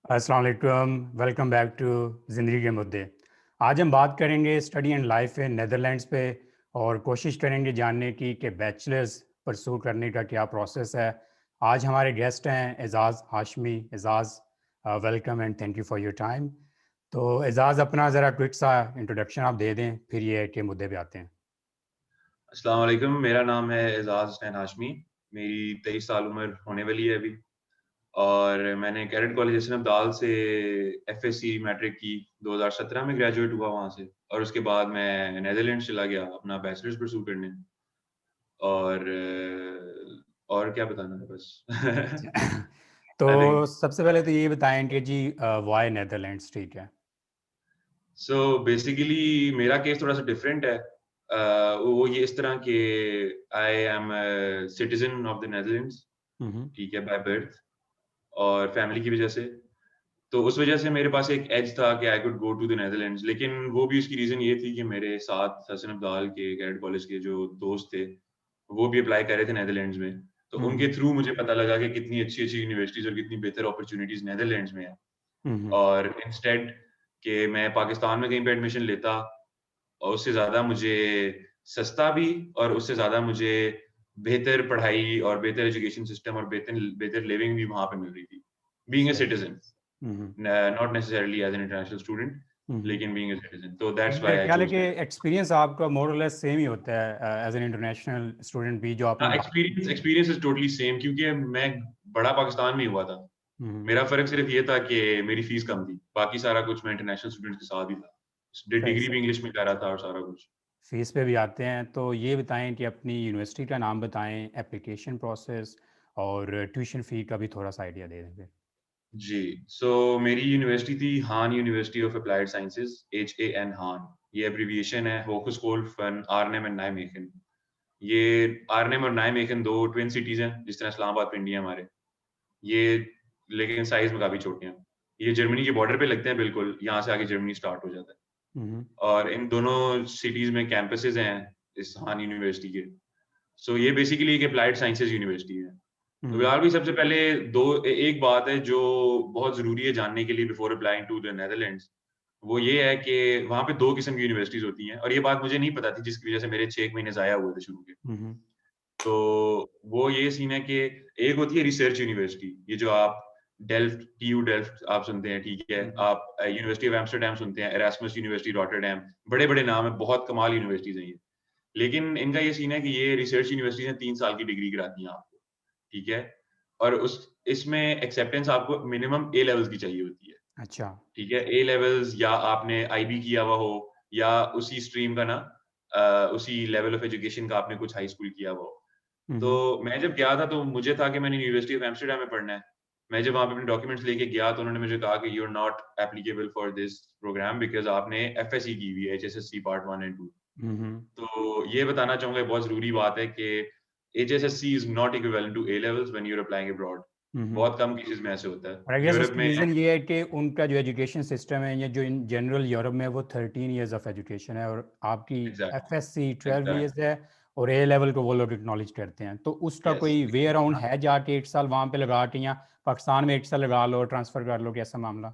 अस्सलाम वालेकुम, welcome back to ज़िंदगी के मुद्दे। आज हम बात करेंगे study and life in Netherlands पे और कोशिश करेंगे जानने की कि बैचलर्स परसू करने का क्या प्रोसेस है। आज हमारे गेस्ट हैं Ejaz Hashmi. Ejaz, welcome and thank you for your time. तो एजाज़, अपना ज़रा क्विक सा इंट्रोडक्शन आप दे दें, फिर ये के मुद्दे पे आते हैं। अस्सलाम वालेकुम, मेरा नाम है एजाज हुसैन हाशमी। मेरी 23 साल उम्र होने वाली है अभी। और मैंने कैडेट कॉलेज हसन अब्दाल से एफएससी मैट्रिक की 2017 में ग्रेजुएट हुआ वहाँ से। और उसके बाद मैं नेदरलैंड्स चला गया अपना बैचलर्स परस्यू करने। और और क्या बताना है बस। तो आई थिंक सबसे पहले तो ये बताएं कि जी वाई नेदरलैंड्स, ठीक है। सो बेसिकली मेरा केस थोड़ा सा डिफरेंट है। वो ये इस तरह के I am citizen of the Netherlands, hmm. ठीक है, बाय बर्थ और फैमिली की वजह से। तो उस वजह से मेरे पास एक एज था कि I could go to the Netherlands. लेकिन वो भी उसकी रीज़न ये थी कि मेरे साथ हसन अब्दाल के कैडेट कॉलेज के जो दोस्त थे, वो भी अप्लाई कर रहे थे नेदरलैंड्स में। तो उनके हम्म। थ्रू मुझे पता लगा कि कितनी अच्छी-अच्छी यूनिवर्सिटीज़ और कितनी बेहतर अपॉर्च्युनिटीज़ नेदरलैंड्स में है। हम्म। और इंस्टेड कि मैं पाकिस्तान में कहीं पे एडमिशन लेता, और उससे ज़्यादा मुझे सस्ता भी और उससे ज़्यादा मुझे बेहतर पढ़ाई और बेहतर एजुकेशन सिस्टम और बेहतर बेहतर लिविंग भी वहाँ पे मिल रही थी, बीइंग अ सही। Citizen. Hmm. Not necessarily as an international student, hmm. लेकिन बीइंग अ सिटिज़न, तो दैट्स व्हाई मेरे आई ख्याल है चोज़ कि दैट। एक्सपीरियंस आपका मोर और लेस सेम ही होता है एज एन इंटरनेशनल स्टूडेंट भी, जो आपने हाँ, बात एक्सपीरियंस की है। एक्सपीरियंस इज़ टोटली सेम, क्योंकि मैं बड़ा पाकिस्तान में ही हुआ था। हम्म। मेरा फ़र्क सिर्फ़ ये था कि मेरी फ़ीस कम थी, बाकी सारा कुछ मैं इंटरनेशनल स्टूडेंट्स के साथ ही था। सही डिग्री भी सही। इंग्लिश में कर रहा था और सारा कुछ। फीस पे भी आते हैं, तो ये बताएं कि अपनी यूनिवर्सिटी का नाम बताएं, एप्लीकेशन प्रोसेस और ट्यूशन फ़ी का भी थोड़ा सा आइडिया दे दें फिर। जी, सो मेरी यूनिवर्सिटी थी हान university of applied sciences, HAN हान। ये एब्रिविएशन है होगेस्chool van Arnhem एंड Nijmegen। ये आर्नेम और नाइमेकन 2 ट्विन सिटीज़ हैं, जिस तरह इस्लामाबाद, पिंडी है हमारे। ये लेकिन साइज़ में काफ़ी छोटे हैं। ये जर्मनी के बॉर्डर पे लगते हैं बिल्कुल, यहाँ से आगे जर्मनी स्टार्ट हो जाता है। हम्म। और इन दोनों सिटीज़ में कैंपसेज़ हैं इस हान यूनिवर्सिटी के। सो ये बेसिकली एक एप्लाइड साइंसेज़ यूनिवर्सिटी है। तो हम्म। फिलहाल भी सबसे पहले एक बात है जो बहुत ज़रूरी है जानने के लिए before applying to the Netherlands, वो ये है कि वहाँ पे 2 किस्म की यूनिवर्सिटीज़ होती हैं, और ये बात मुझे नहीं पता थी, जिसकी वज़ह से मेरे 6 महीने ज़ाया हुए थे शुरू के। हम्म। तो वो ये सीन है कि एक होती है रिसर्च यूनिवर्सिटी, ये जो आप डेल्फ्ट, TU डेल्फ्ट आप सुनते हैं, ठीक है? हम्म। आप यूनिवर्सिटी ऑफ एम्स्टर्डम सुनते हैं, एरास्मस यूनिवर्सिटी रॉटरडैम, बड़े-बड़े नाम हैं, बहुत कमाल यूनिवर्सिटीज़ हैं ये। लेकिन इनका ये सीन है कि ये रिसर्च यूनिवर्सिटीज़ हैं, 3 साल की डिग्री कराती हैं आपको, ठीक है? और उस इसमें एक्सेप्टेंस आपको मिनिमम ए लेवल्स की चाहिए होती है, अच्छा। ठीक है? ए लेवल्स या आपने IB किया हुआ हो, या उसी स्ट्रीम का ना उसी लेवल ऑफ एजुकेशन का आपने कुछ हाई स्कूल किया हुआ हो। तो हम्म। मैं जब गया था तो मुझे था कि मैंने यूनिवर्सिटी ऑफ एम्स्टर्डम में पढ़ना है। मैं जब वहाँ पे अपने डॉक्यूमेंट्स लेके गया तो उन्होंने मुझे कहा कि you are not applicable for this programme because आपने एफएससी की हुई है, HSSC पार्ट 1 एंड 2। हम्म। तो ये बताना चाहूँगा, ये बहुत ज़रूरी बात है कि HSSC is not equivalent to A levels when you are applying abroad. Hmm. बहुत कम केसेज़ में ऐसे होता है। और आई गेस यूरोप उसका में रीज़न ये है कि उनका जो एजुकेशन सिस्टम है, या जो इन जनरल यूरोप में, वो 13 ईयर्स ऑफ एजुकेशन है, और आपकी एग्ज़ैक्टली, एफएससी 12 ईयर्स एग्ज़ैक्टली, है, और ए लेवल को वो लोग एक्नॉलेज करते हैं। तो उसका यस। कोई वे अराउंड है जाके 8 साल वहाँ पे लगा के, या पाकिस्तान में 8 साल लगा लो, ट्रांसफ़र कर लो, कैसा मामला?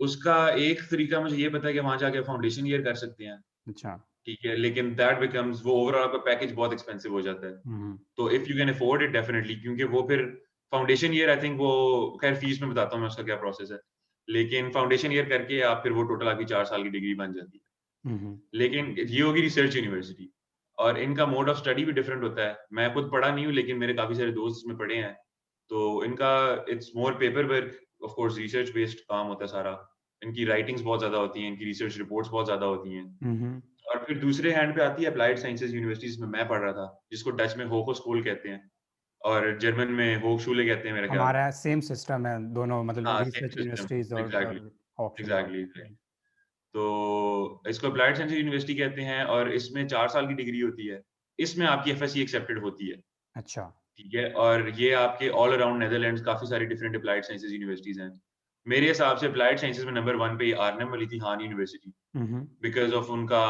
उसका एक तरीका मुझे ये पता है कि वहाँ जाके फाउंडेशन ईयर कर सकते हैं, अच्छा। ठीक है? लेकिन दैट बिकम्स वो ओवरऑल आपका पैकेज बहुत एक्सपेंसिव हो जाता है। हम्म। तो if you can afford it definitely, क्योंकि वो फिर फाउंडेशन ईयर, आई थिंक वो, खैर फीस में बताता हूँ मैं उसका क्या प्रोसेस है। लेकिन फाउंडेशन ईयर करके आप फिर वो टोटल आपकी 4 साल की डिग्री बन जाती है। हम्म। लेकिन ये होगी रिसर्च यूनिवर्सिटी, और इनका मोड ऑफ स्टडी भी डिफरेंट होता है। मैं खुद पढ़ा नहीं हूँ, लेकिन मेरे काफ़ी सारे दोस्त इसमें पढ़े हैं। तो इनका it's more paper work, of course research based काम होता है सारा। इनकी राइटिंग्स बहुत ज़्यादा होती हैं, इनकी रिसर्च रिपोर्ट्स बहुत ज़्यादा होती हैं। हम्म। और फिर दूसरे हैंड पे आती है अप्लाइड साइंसेज़ यूनिवर्सिटी, जिसमें मैं पढ़ रहा था, जिसको डच में होचस्कूल कहते हैं और जर्मन में होchschule कहते हैं मेरा ख्याल। हमारा सेम सिस्टम है, दोनों मतलब हाँ, same research system, universities exactly, और हॉस्टल वाले। Exactly, exactly. तो इसको अप्लाइड साइंस यूनिवर्सिटी कहते हैं और इसमें 4 साल की डिग्री होती है। इसमें आपकी एफएससी एक्सेप्टेड होती है, अच्छा। ठीक है? और ये आपके ऑल अराउंड नीदरलैंड्स काफ़ी सारी डिफरेंट अप्लाइड साइंसेज़ यूनिवर्सिटीज़ हैं। मेरे हिसाब से अप्लाइड साइंसेज़ में नंबर 1 पे आरएनएम वाली थी, हान यूनिवर्सिटी, हम्म। बिकॉज़ ऑफ उनका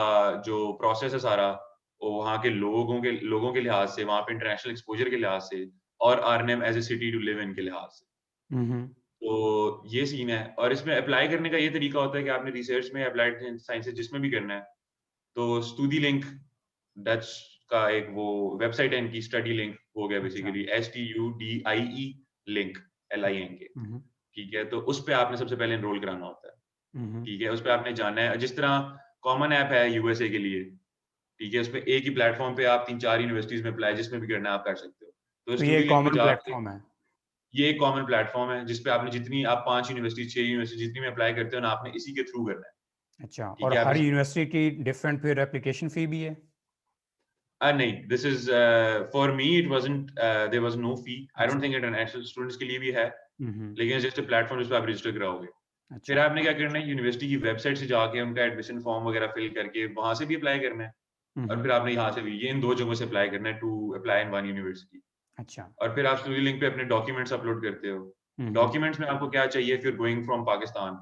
जो प्रोसेस है सारा, वो वहाँ के लोगों के लिहाज से, वहाँ पे इंटरनेशनल एक्सपोज़र के लिहाज से, और Arnhem as a city to live in के लिहाज से। हम्म। तो ये सीन है। और इसमें अप्लाई करने का ये तरीका होता है कि आपने रिसर्च में, अप्लाइड साइंसेज जिसमें भी करना है, तो स्टूडी लिंक, डच का एक वो वेबसाइट है इनकी, स्टडी लिंक हो गया अच्छा। बेसिकली, STUDIE लिंक, LINK, हम्म। ठीक है? तो उस पे आपने सबसे पहले एनरोल कराना होता है, हम्म। ठीक है? उस पे आपने जाना है, जिस तरह कॉमन ऐप है यूएसए के लिए, ठीक है? उसमें एक ही प्लेटफॉर्म पे आप 3-4 यूनिवर्सिटीज में अप्लाई जिसमें भी करना है आप कर सकते हो। तो तो ये स्टूडी लिंक पे कॉमन जाके, प्लेटफॉर्म है। ये एक कॉमन प्लेटफॉर्म है जिस पे आपने जितनी, आप 5 यूनिवर्सिटी, 6 यूनिवर्सिटी जितनी में अप्लाई करते हो ना, आपने इसी के थ्रू करना है, अच्छा, ठीक और है? आप हर इसी, यूनिवर्सिटी की डिफरेंट फिर एप्लीकेशन फी भी है? नहीं, this is for me, it wasn't, there was no fee. I don't अच्छा। थिंक इंटरनेशनल स्टूडेंट्स के लिए भी है, हम्म। लेकिन जस्ट अ प्लेटफॉर्म जिस पे आप रजिस्टर कराओगे। फिर अच्छा। आपने क्या करना है, यूनिवर्सिटी की वेबसाइट से जाके उनका एडमिशन फॉर्म वगैरह फिल करके वहां से भी अप्लाई करना है, और हम्म। फिर आपने यहाँ से भी, ये इन 2 जगहों से अप्लाई करना है to apply in one university. अच्छा। और फिर आप स्टूडी लिंक पे अपने डॉक्यूमेंट्स अपलोड करते हो। हम्म। डॉक्यूमेंट्स में आपको क्या चाहिए, फिर गोइंग फ्रॉम पाकिस्तान,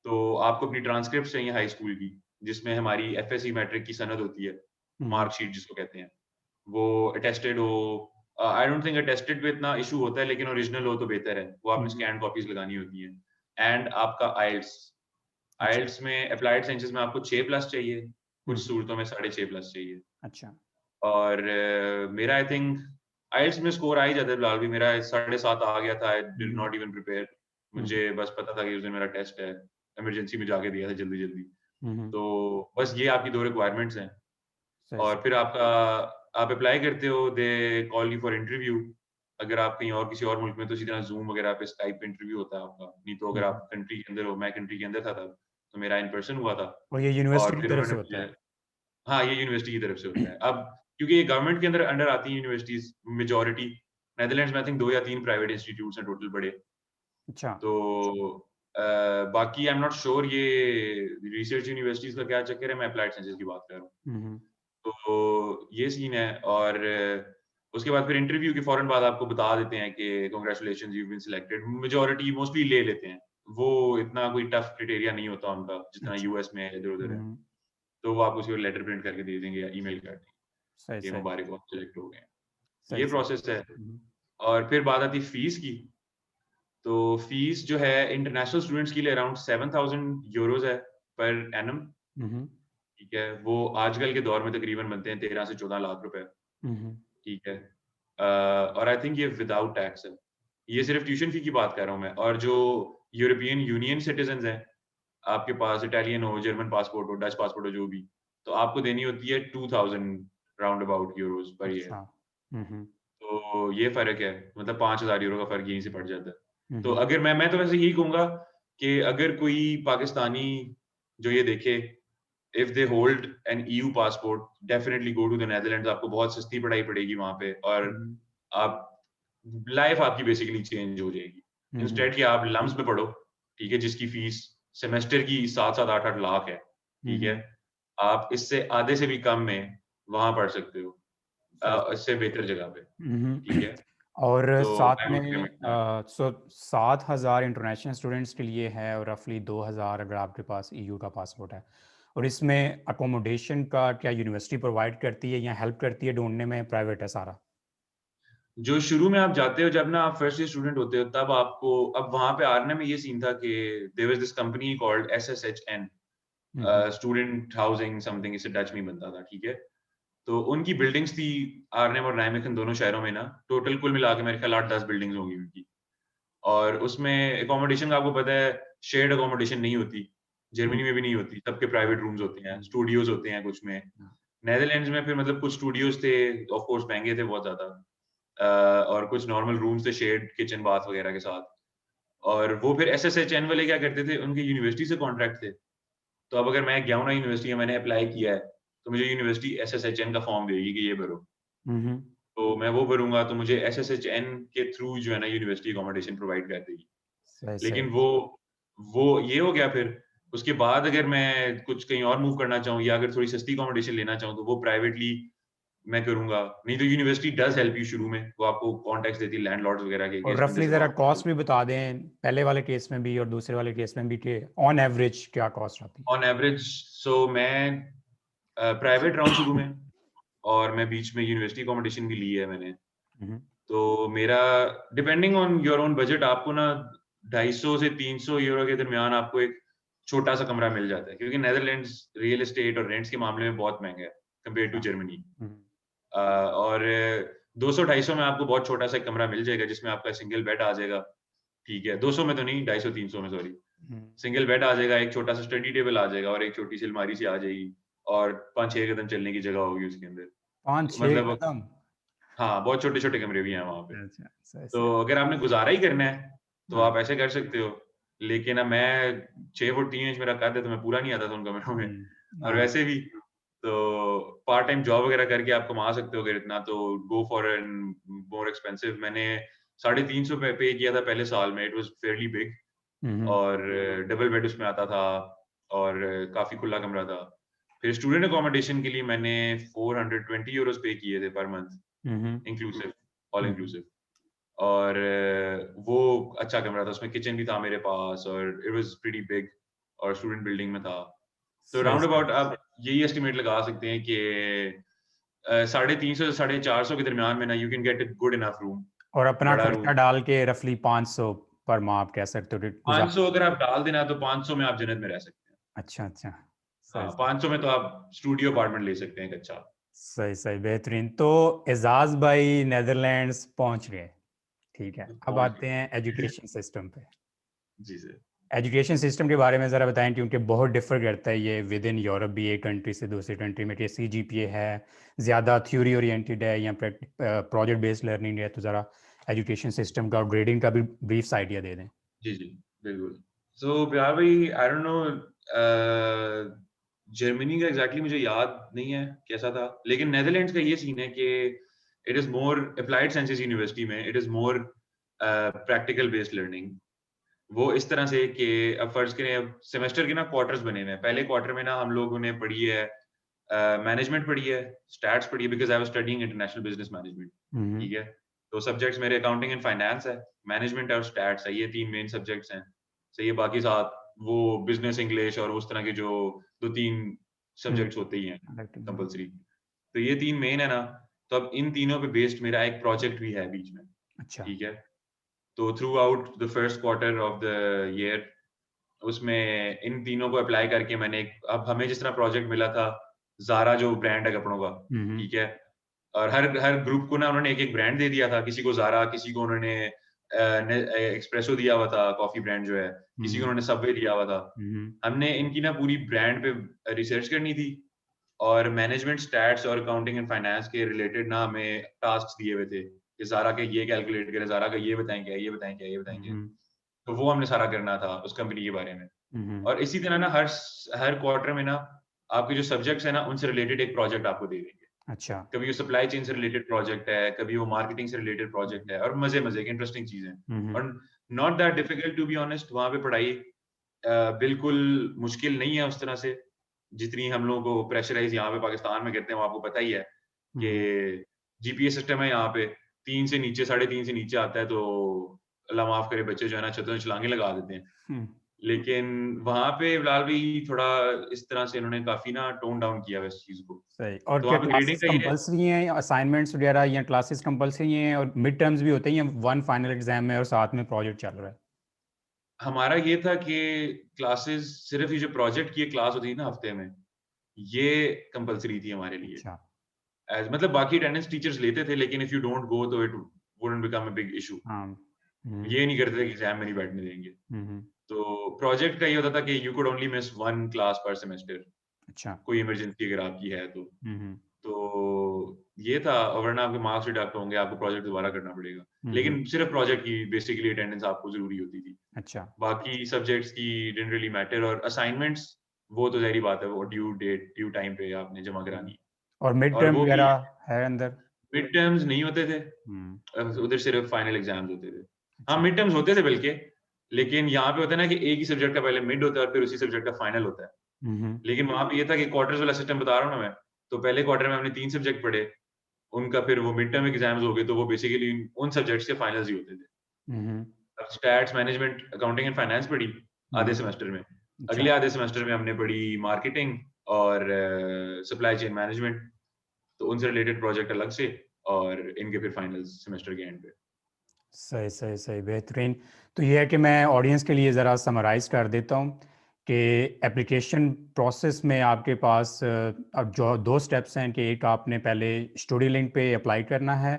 तो आपको अपनी ट्रांसक्रिप्ट चाहिए हाई स्कूल की, जिसमें हमारी एफएससी मैट्रिक की सनद होती है, हम्म। मार्कशीट जिसको कहते हैं, वो अटेस्टेड हो। आई डोंट थिंक अटेस्टेड पे इतना इशू होता है, लेकिन ओरिजिनल हो तो बेहतर है, वो आपने हम्म। स्कैन कॉपीज लगानी होती हैं। एंड आपका आइल्स, अच्छा। आइल्स में अप्लाइड साइंसेज में आपको 6+ चाहिए, कुछ हम्म। सूरतों में 6.5+ चाहिए। अच्छा। और मेरा आई थिंक आइल्स में स्कोर आ ही जाता है, फिलहाल भी मेरा 7.5 आ गया था। I did hmm. Not even prepare, hmm. मुझे बस पता था कि उस दिन मेरा टेस्ट है, इमरजेंसी में जाके दिया था जल्दी जल्दी। हम्म। तो बस ये आपकी 2 रिक्वायरमेंट्स हैं। सही और सही। फिर आपका, आप अप्लाई करते हो, they call you for interview. अगर आप कहीं और किसी और मुल्क में, तो इसी तरह ज़ूम वगैरह पे, स्काइप पे इंटरव्यू होता है आपका। नहीं तो अगर हम्म। आप कंट्री के अंदर हो, मैं कंट्री के अंदर था तब, तो मेरा इन पर्सन हुआ था। और ये और यूनिवर्सिटी की फिर तरफ उन्होंने से होता मुझे, है? हाँ, ये यूनिवर्सिटी की तरफ से होता है। अब क्योंकि ये गवर्नमेंट के अंदर अंडर आती है यूनिवर्सिटीज़ मेजॉरिटी, नेदरलैंड्स में आई थिंक 2 या 3 प्राइवेट इंस्टीट्यूट्स हैं टोटल बड़े। अच्छा। तो बाकी आई एम नॉट श्योर ये रिसर्च यूनिवर्सिटीज़ का क्या चक्कर है, मैं अप्लाइड साइंसेज़ की बात कर रहा हूँ। हम्म। तो ये सीन है। और उसके बाद फिर इंटरव्यू के फौरन बाद आपको बता देते हैं कि congratulations, you been selected. Majority mostly ले लेते हैं, वो इतना कोई टफ क्राइटेरिया नहीं होता उनका, जितना अच्छा। यूएस में इधर-उधर है। हम्म। तो वो आपको उसकी लेटर प्रिंट करके दे देंगे या ईमेल कर देंगे सही कि सही। मुबारक हो, आप सिलेक्ट हो गए हैं। सही ये सही। प्रोसेस है। हम्म। और फिर बात आती है फीस की। तो फीस जो है इंटरनेशनल स्टूडेंट्स के लिए अराउंड 7,000 यूरोज़ है पर एनम, हम्म। ठीक है? वो आजकल के दौर में तकरीबन बनते हैं 13 से 14 लाख रुपए, हम्म। ठीक है? और आई थिंक ये विदाउट टैक्स है। ये सिर्फ ट्यूशन फी की बात कर रहा हूँ मैं। और जो यूरोपियन यूनियन सिटीजन्स हैं, आपके पास इटालियन हो, जर्मन पासपोर्ट हो, डच पासपोर्ट हो, जो भी, तो आपको देनी होती है 2,000 round about euros per year. अच्छा। हम्म। तो ये फ़र्क है, मतलब 5,000 यूरो का फ़र्क यहीं से पड़ जाता है। तो हम्म। अगर मैं तो वैसे यही कहूँगा कि अगर कोई पाकिस्तानी जो ये देखे, if they hold an EU passport, definitely go to the Netherlands. आपको बहुत सस्ती पढ़ाई पड़ेगी वहाँ पे, और हम्म। आप, लाइफ आपकी बेसिकली चेंज हो जाएगी। हम्म। इंस्टेड कि आप लम्स में पढ़ो, ठीक है, जिसकी फीस सेमेस्टर की 7-7 8-8 लाख है, ठीक है? हम्म। आप इससे आधे से भी कम में वहाँ पढ़ सकते हो, सही सही। इससे बेहतर जगह पे, ठीक है? और तो साथ आई वुड में रिकमेंड दैट। 7,000 इंटरनेशनल स्टूडेंट्स के लिए है, और रफली 2,000 अगर आपके पास ईयू का पासपोर्ट है। और इसमें अकोमोडेशन का क्या यूनिवर्सिटी प्रोवाइड करती है या हेल्प करती है ढूंढने में, प्राइवेट है सारा? जो शुरू में आप जाते हो, जब ना आप फर्स्ट ईयर स्टूडेंट होते हो, तब आपको, अब वहाँ पे आरने में ये सीन था कि there was this company called SSHN, hmm. Student housing something, इसे डच में बनता था, ठीक है? तो उनकी बिल्डिंग्स थी आर्नhem और नाइमेकन दोनों शहरों में ना, टोटल कुल मिला के मेरे ख्याल 8-10 बिल्डिंग्स होंगी उनकी। और उसमें अकोमोडेशन का आपको पता है, शेयर्ड अकोमोडेशन नहीं होती, जर्मनी में भी नहीं होती, सबके प्राइवेट रूम्स होते हैं, स्टूडियोज़ होते हैं कुछ में। नेदरलैंड्स में फिर मतलब कुछ स्टूडियोज़ थे, ऑफ कोर्स महँगे थे बहुत ज़्यादा, और कुछ नॉर्मल रूम्स थे शेयर्ड किचन बाथ वगैरह के साथ। और वो फिर SSHN वाले क्या करते थे, उनकी यूनिवर्सिटी से कॉन्ट्रैक्ट थे। तो अब अगर मैं गया हूँ ना यूनिवर्सिटी में, मैंने अप्लाई किया है, तो मुझे यूनिवर्सिटी SSHN का फॉर्म देगी कि ये भरो। हम्म। तो मैं वो भरूँगा, तो मुझे SSHN के थ्रू जो है ना यूनिवर्सिटी अकोमोडेशन प्रोवाइड कर देगी। सही सही। लेकिन वो ये हो गया फिर। उसके बाद अगर मैं कुछ कहीं और मूव करना चाहूँ, या अगर थोड़ी सस्ती अकोमोडेशन लेना चाहूँ, तो वो प्राइवेटली मैं करूँगा। नहीं तो यूनिवर्सिटी डज़ हेल्प यू शुरू में, वो आपको कॉन्टैक्ट्स देती है लैंडलॉर्ड्स वगैरह के, कि और इस बंदे रफली से ज़रा बात करो। कॉस्ट भी बता दें, पहले वाले केस में भी और दूसरे वाले केस में भी, कि ऑन एवरेज क्या कॉस्ट आती ऑन एवरेज, सो मैं प्राइवेट रहा हूँ शुरू में, और मैं बीच में यूनिवर्सिटी अकोमोडेशन भी ली है मैंने। है? तो मेरा, depending on your own budget, आपको ना 250 से 300 यूरो के दरमियान आपको एक छोटा सा कमरा मिल जाता है, क्योंकि नेदरलैंड्स रियल एस्टेट और रेंट्स के मामले में बहुत महंगा है कंपेयर टू जर्मनी। और 200-250 में आपको बहुत छोटा सा कमरा मिल जाएगा जिसमें आपका सिंगल बेड आ जाएगा, ठीक है, 200 में तो नहीं, 250-300 में, सॉरी। सिंगल बेड आ जाएगा, एक छोटा सा स्टडी टेबल आ जाएगा और एक छोटी सी अलमारी सी आ जाएगी और 5-6 कदम चलने की जगह होगी उसके अंदर। 5-6 मतलब कदम। हाँ, बहुत छोटे-छोटे कमरे भी हैं वहाँ पे। अच्छा, सही तो सही। अगर आपने गुज़ारा ही करना है, तो हाँ। आप ऐसे कर सकते हो। लेकिन अब मैं 6 फुट 3 इंच मेरा कद है, तो मैं पूरा नहीं आता था उन कमरों में। और हाँ। वैसे भी तो पार्ट टाइम जॉब वगैरह करके आप कमा सकते हो अगर इतना, तो go for an more expensive. मैंने 350 पे किया था पहले साल में, इट वाज़ फेयरली बिग। और डबल बेड उसमें आता था और काफ़ी खुला कमरा था। फिर स्टूडेंट अकोमोडेशन के लिए मैंने 420 यूरोज़ पे किए थे per month, inclusive, all inclusive. और वो अच्छा कमरा था, उसमें किचन भी था मेरे पास और इट वाज़ प्रीटी बिग और स्टूडेंट बिल्डिंग में था। तो सही राउंड सही। अबाउट आप यही एस्टिमेट लगा सकते हैं कि 350 से 450 के दरमियान में ना you can get a good enough room, और अपना बड़ा रूम। खर्चा डाल के रफली 500 पर माह आप कह सकते हो गुजार। 500 अगर आप डाल देना तो 500 में आप जन्नत में रह सकते हैं। अच्छा अच्छा। सही हाँ, सही। 500 में तो आप स्टूडियो अपार्टमेंट ले सकते हैं एक अच्छा। सही सही, बेहतरीन। तो एजाज भाई नेदरलैंड्स पहुंच गए, ठीक है, अब पहुँच आते हैं गए। एजुकेशन सिस्टम पे। जी सर। एजुकेशन सिस्टम के बारे में ज़रा बताएं, क्योंकि बहुत डिफर करता है ये विद इन यूरोप भी, एक कंट्री से दूसरी कंट्री में। CGPA है, ज़्यादा थ्योरी ओरिएंटेड है या प्रोजेक्ट बेस्ड लर्निंग है? तो ज़रा एजुकेशन सिस्टम का और ग्रेडिंग का भी ब्रीफ आइडिया दे दें। जी, जी, बिल्कुल। सो प्यार भाई, आई डोंट नो, जर्मनी का एग्ज़ैक्टली मुझे याद नहीं है कैसा था, लेकिन नीदरलैंड्स का ये सीन है कि it is more applied sciences university में, it is more practical based learning. वो इस तरह से कि अब फ़र्ज़ करें, अब सेमेस्टर के ना क्वार्टर्स बने हुए हैं। पहले क्वार्टर में ना हम लोगों ने पढ़ी है मैनेजमेंट पढ़ी है, स्टैट्स पढ़ी है, because I was studying international business management, hmm. ठीक है? तो सब्जेक्ट्स मेरे अकाउंटिंग एंड फाइनेंस है, मैनेजमेंट है और स्टैट्स है, ये 3 मेन सब्जेक्ट्स हैं। सही है, बाकी साथ वो बिज़नेस इंग्लिश और उस तरह के जो 2-3 सब्जेक्ट्स होते ही हैं कंपल्सरी। तो ये 3 मेन है ना, तो अब इन तीनों पे बेस्ड मेरा एक प्रोजेक्ट भी है बीच में, अच्छा। ठीक है? तो through out the first quarter of the year, उसमें इन तीनों को अप्लाई करके मैंने अब हमें जिस तरह प्रोजेक्ट मिला था, ज़ारा जो ब्रांड है कपड़ों का, हम्म। ठीक है? और हर हर ग्रुप को ना उन्होंने एक-एक ब्रांड दे दिया था, किसी को ज़ारा, किसी को उन्होंने एक्सप्रेसो दिया हुआ था, कॉफ़ी ब्रांड जो है, किसी को हम्म। उन्होंने सबवे दिया हुआ था। हम्म। हमने इनकी ना पूरी ब्रांड पे रिसर्च करनी थी और मैनेजमेंट, स्टैट्स और अकाउंटिंग एंड फाइनेंस के रिलेटेड ना हमें टास्क्स दिए हुए थे, कि ज़ारा के ये कैलकुलेट करें, ज़ारा का ये बताएँ क्या, ये बताएँ क्या, ये बताएँ क्या। हम्म। तो वो हमने सारा करना था उस कंपनी के बारे में। हम्म। और इसी तरह ना हर क्वार्टर में ना आपके जो सब्जेक्ट्स हैं ना, उनसे रिलेटेड एक प्रोजेक्ट आपको दे देंगे। अच्छा। कभी वो सप्लाई चेन से रिलेटेड प्रोजेक्ट है, कभी वो मार्केटिंग से रिलेटेड प्रोजेक्ट है और मज़े-मज़े की इंटरेस्टिंग चीज़ें। हम्म। और not that difficult to be honest, वहाँ पे पढ़ाई बिल्कुल मुश्किल नहीं है उस तरह से, जितनी हम लोगों को प्रेशराइज़ यहाँ पे पाकिस्तान में करते हैं, वो आपको पता ही है हम्म। कि जीपीए सिस्टम है यहाँ पे, 3 से नीचे, साढ़े 3 से नीचे आता है तो अल्लाह माफ़ करे, बच्चे जो है ना छतों से छलांगे लगा देते हैं। हम्म। लेकिन वहाँ पे फिलहाल भी थोड़ा इस तरह से इन्होंने काफ़ी ना टोन डाउन किया है इस चीज़ को। सही। और तो क्या वहाँ पे ग्रेडिंग क्लासेस का ये है, कंपलसरी हैं, या असाइनमेंट्स वगैरह या क्लासेस कंपलसरी हैं, और मिड टर्म्स भी होते हैं, या वन फाइनल एग्जाम है और साथ में प्रोजेक्ट चल रहा है? हमारा ये था कि क्लासेस सिर्फ़ ये जो प्रोजेक्ट की एक क्लास होती है ना हफ़्ते में, ये कंपल्सरी थी हमारे लिए। अच्छा। मतलब बाकी अटेंडेंस टीचर्स लेते थे, लेकिन इफ यू डोंट गो तो it wouldn't become a big issue. हाँ। ये नहीं करते थे कि एग्ज़ाम में नहीं बैठने देंगे। हम्म। तो प्रोजेक्ट का ये होता था कि you could only miss 1 class पर सेमेस्टर, अच्छा। कोई इमरजेंसी अगर आपकी है तो। हम्म। तो ये था, और वरना आपके मार्क्स डिडक्ट होंगे, आपको प्रोजेक्ट दोबारा करना पड़ेगा। हम्म। लेकिन सिर्फ़ प्रोजेक्ट की बेसिकली अटेंडेंस आपको ज़रूरी होती थी। अच्छा। बाकी सब्जेक्ट्स की डिडन्ट रियली मैटर, और असाइनमेंट्स वो तो ज़ाहिर-सी बात है, वो ड्यू डेट, ड्यू टाइम पे आपने जमा करानी है। और मिड और टर्म वो भी वगैरह है अंदर? मिड टर्म्स नहीं होते थे, हम्म। उधर सिर्फ फाइनल एग्ज़ाम्स होते थे। हाँ, अच्छा। मिड टर्म्स होते थे बल्कि, लेकिन यहाँ पे होता है ना कि एक ही सब्जेक्ट का पहले मिड होता है और फिर उसी सब्जेक्ट का फाइनल होता है। हम्म। लेकिन वहाँ पे ये था कि क्वार्टर्स वाला सिस्टम बता रहा हूँ ना मैं, तो पहले क्वार्टर में हमने 3 सब्जेक्ट पढ़े, उनका फिर वो मिड टर्म एग्ज़ाम्स हो गए, तो वो बेसिकली उन सब्जेक्ट्स के फाइनल्स ही होते थे। हम्म। अब stats, management, accounting and finance पढ़ी आधे हम्म। सेमेस्टर में। अच्छा। अगले आधे सेमेस्टर में हमने पढ़ी मार्केटिंग और सप्लाई चेन मैनेजमेंट, तो उनसे रिलेटेड प्रोजेक्ट अलग से, और इनके फिर फाइनल्स सेमेस्टर के एंड पे। सही सही सही, बेहतरीन। तो ये है कि मैं ऑडियंस के लिए ज़रा समराइज़ कर देता हूँ कि एप्लीकेशन प्रोसेस में आपके पास अब जो 2 स्टेप्स हैं कि एक आपने पहले स्टडी लिंक पे अप्लाई करना है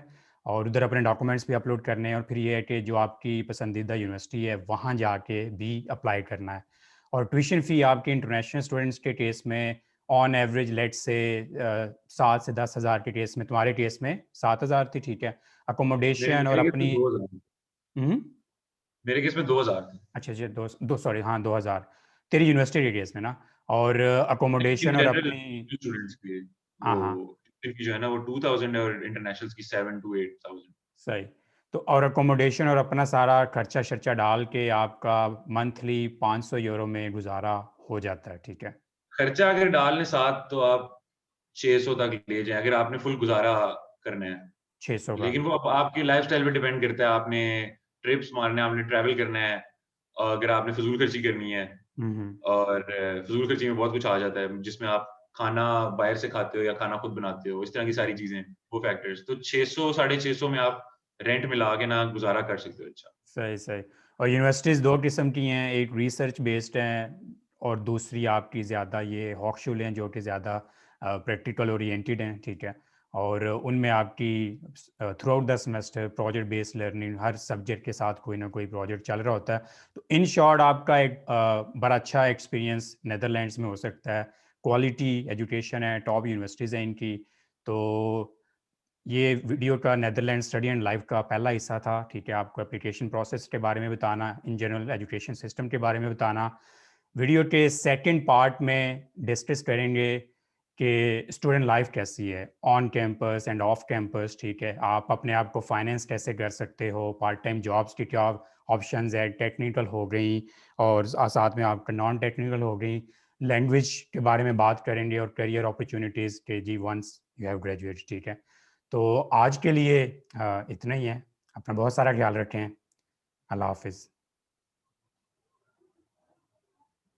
और उधर अपने डॉक्यूमेंट्स भी अपलोड करने हैं, और फिर ये है कि जो आपकी पसंदीदा यूनिवर्सिटी है वहाँ जाके भी अप्लाई करना है। और ट्यूशन फ़ी आपके इंटरनेशनल स्टूडेंट्स के केस में ऑन एवरेज लेट्स से 7 से 10,000 के केस में, तुम्हारे केस में 7,000 थी, ठीक है। मेरे अकोमोडेशन और मेरे केस में अपनी 2000 हुँ। मेरे केस में 2000 थे। अच्छा, अच्छा, दो सॉरी, हाँ, 2000 तेरी यूनिवर्सिटी के केस में ना, और इन अकोमोडेशन और जनरल अपनी। स्टूडेंट्स के लिए हाँ, वो हाँ, ट्यूशन फी जो है ना वो 2000 है और इंटरनेशनल्स की 7 टू 8000। सही। तो और अकोमोडेशन और अपना सारा खर्चा-शर्चा डाल के आपका मंथली €500 में गुज़ारा हो जाता है, ठीक है? खर्चा अगर डाल लें साथ तो आप 600 तक ले जाएँ अगर आपने फुल गुज़ारा करना है। 600 का। लेकिन वो आपके लाइफ़स्टाइल पे डिपेंड करता है, आपने ट्रिप्स मारने हैं, आपने ट्रैवल करना है, अगर आपने फ़िज़ूल खर्ची करनी है हुँ, हुँ। और फ़िज़ूल खर्ची में बहुत कुछ आ जाता है, जिसमें आप खाना बाहर से खाते हो या खाना खुद बनाते हो, इस तरह की सारी चीज़ें, वो फैक्टर्स। तो 600 साढ़े 600 में आप रेंट मिला के ना गुज़ारा कर सकते हो अच्छा। सही, सही। और यूनिवर्सिटीज़ 2 किस्म की हैं, एक रिसर्च बेस्ड हैं और दूसरी आपकी ज़्यादा ये हॉक्सुल हैं जो कि ज़्यादा प्रैक्टिकल ओरिएंटेड हैं, ठीक है? और उनमें आपकी through out the semester project based learning, her subject के साथ कोई ना कोई प्रोजेक्ट चल रहा होता है। तो इन शॉर्ट आपका एक बड़ा अच्छा एक्सपीरियंस नीदरलैंड्स में हो सकता है। क्वालिटी एजुकेशन है, टॉप यूनिवर्सिटीज़ हैं इनकी। तो ये वीडियो का नीदरलैंड स्टडी एंड लाइफ का पहला हिस्सा था, ठीक है? आपको एप्लीकेशन प्रोसेस के बारे में बताना, इन जनरल एजुकेशन सिस्टम के बारे में बताना। वीडियो के सेकंड पार्ट में डिस्कस करेंगे कि स्टूडेंट लाइफ कैसी है on campus end off campus, ठीक है? आप अपने आप को फाइनेंस कैसे कर सकते हो, पार्ट टाइम जॉब्स की क्या ऑप्शंस है, टेक्निकल हो गई और साथ में आपका नॉन टेक्निकल हो गई। लैंग्वेज के बारे में बात करेंगे और करियर अपॉर्चुनिटीज़ के जी वंस यू हैव ग्रेजुएट, ठीक है? तो आज के लिए इतना ही है। अपना बहुत सारा ख्याल रखें। अल्लाह हाफ़िज़।